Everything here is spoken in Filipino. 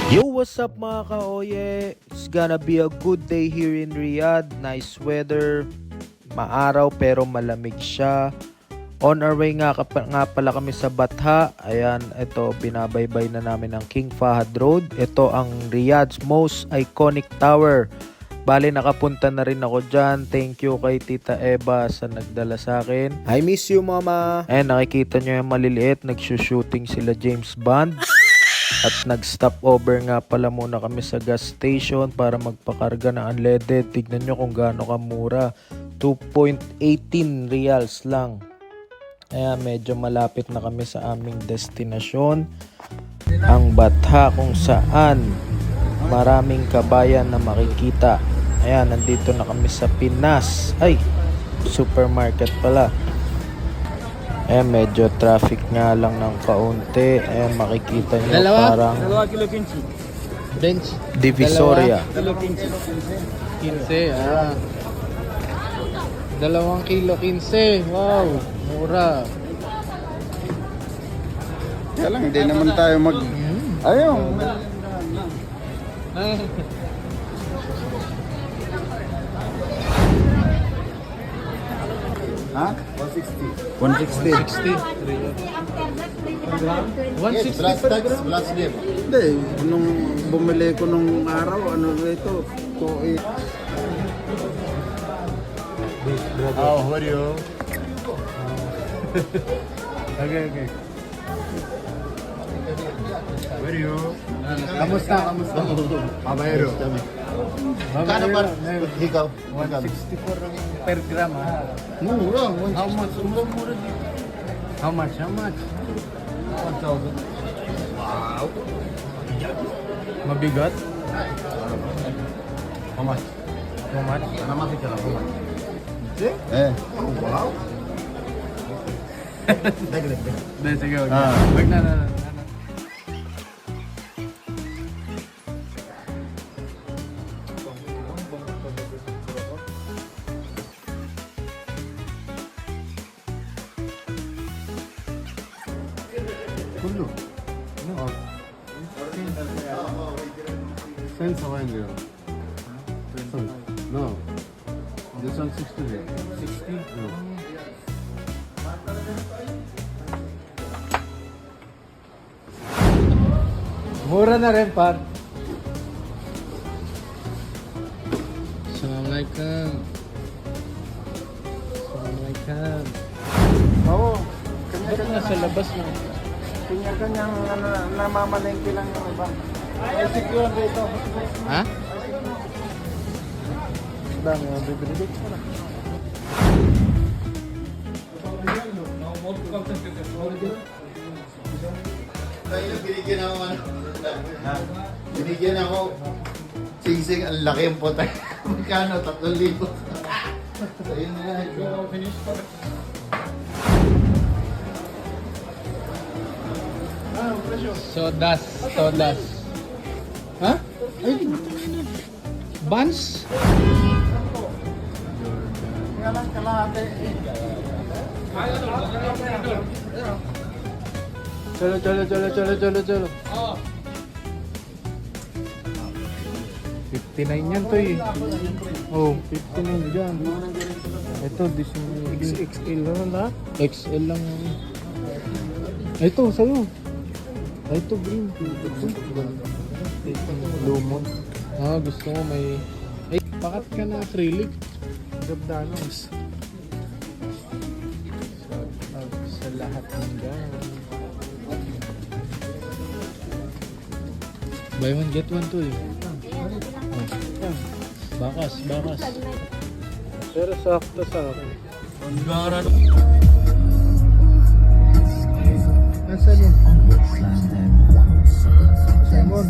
Yo, what's up mga ka-oye? It's gonna be a good day here in Riyadh. Nice weather. Maaraw pero malamig siya. On our way nga pala kami sa Batha. Ayan, ito binabaybay na namin ang King Fahad Road. Ito ang Riyadh's most iconic tower. Bali, nakapunta na rin ako dyan. Thank you kay Tita Eva sa nagdala sa akin. I miss you, mama. Ayan, nakikita nyo yung maliliit. Nagsushooting sila James Bond. At nag-stop over nga pala muna kami sa gas station para magpakarga ng unleaded. Tignan nyo kung gaano kamura. 2.18 reals lang. Ayan, medyo malapit na kami sa aming destinasyon. Ang Batha, kung saan maraming kabayan na makikita. Ayan, nandito na kami sa Pinas. Ay, supermarket pala. Ayan, medyo traffic nga lang ng kaunti. Ayan, makikita nyo parang kilo bench. Divisoria. Kilo 15. Ah. 2 kilo 15. Wow, mura. Kaya lang, hindi naman tayo Ayun. Ha? 160. 160. 160 per gram. Hindi, nung bumili ko nung araw, ano ito? 2.8. How are you? Okay. Where are you? Kamusta? Habanero. Kano ba? Ikaw? 164 ang per gram ha. Mura. How much? Mura dito. How much? 1,000. Wow. Mabigat? How much? How much? Namati ka lang. Eh. Wow. Dahil sige. Ah. Wag na. Kullu. No. Sense of anger. No. This one 60 here. 60? Mura na rin, par. Assalamualaikum. Assalamualaikum. Oo. Ba't nasa labas na? Kanya-kanyang namamalengke lang yung iba. Ay, siguro dito. Ha? Dami ang bibili ko na. Binigyan ako Binigyan ako sisig, ang laki ang potay. Magkano? 3,000. So yun na nga. Sodas. Ha? Ay, Buns? Kaya lang kalahati. Chalo. 59 yan to eh. Oh, 59 dyan. Ito, XXL lang lahat. XL lang yan. Ito, sa'yo. Ito, green. Lumon. Ah, gusto mo may... Ay, pakat ka na acrylic. Dabdanos. Sa lahat ng gan. Buy one, get one to eh. Oh. Bakas. Pero sakto sa akin. Nasaan yun? Simon.